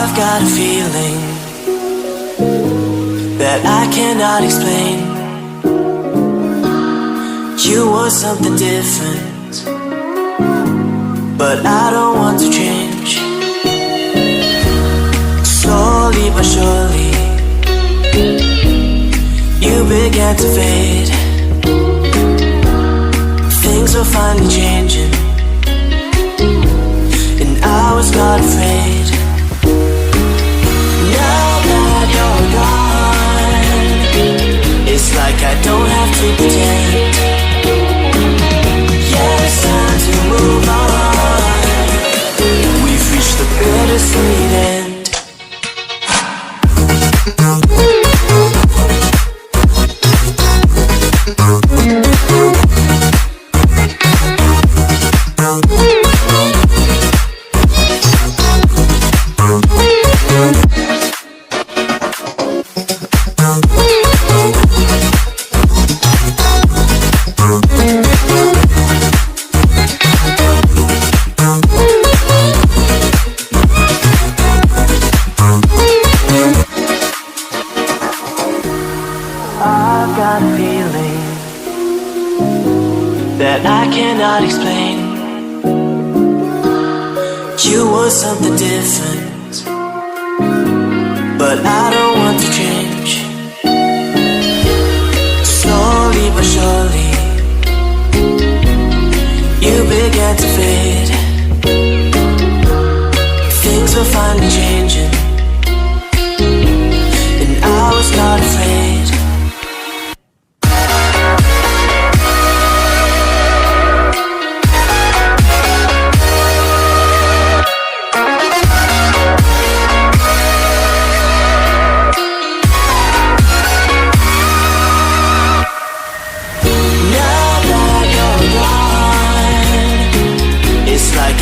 I've got a feeling that I cannot explain. You want something different, but I don't want to change. Slowly but surely, you began to fade. Things were finally changing, and I was not afraid. Now that you're gone, it's like I don't have to pretend. Yeah, it's time to move on. We've reached the bittersweet end. I've got a feeling that I cannot explain. You want something different, but I don't want to change. Slowly but surely, you began to fade. Things were finally changing, and I was not afraid.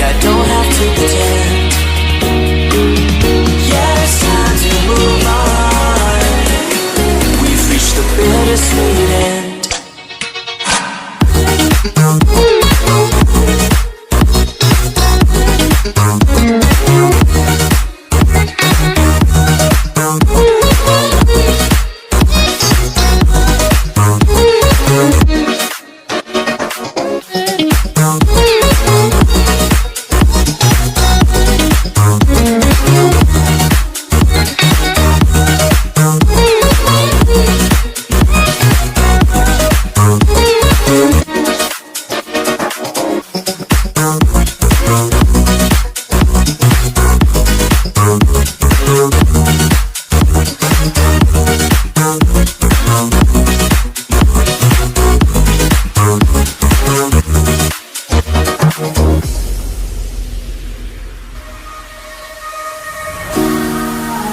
I don't have to pretend. Yeah, it's time to move on. We've reached the bittersweet end.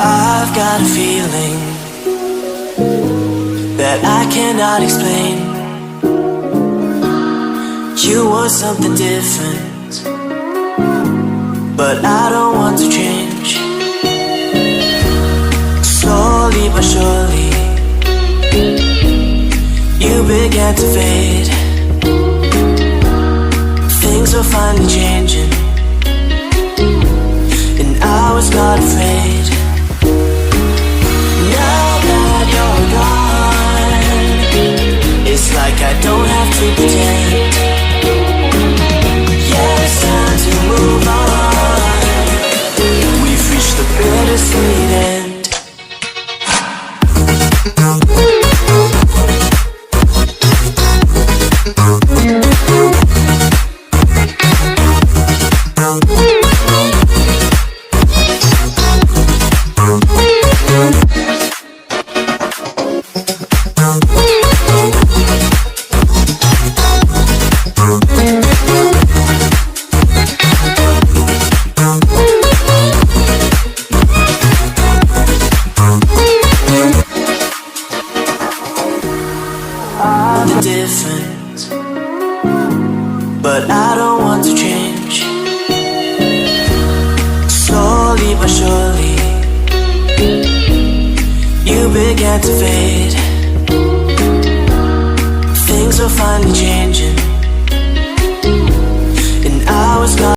I've got a feeling that I cannot explain. You want something different, but I don't want to change. Slowly but surely, you began to fade. Things were finally changing, and I was not afraid. Now that you're gone, it's like I don't have to pretend. Yeah, it's time to move on. We've reached the bittersweet end.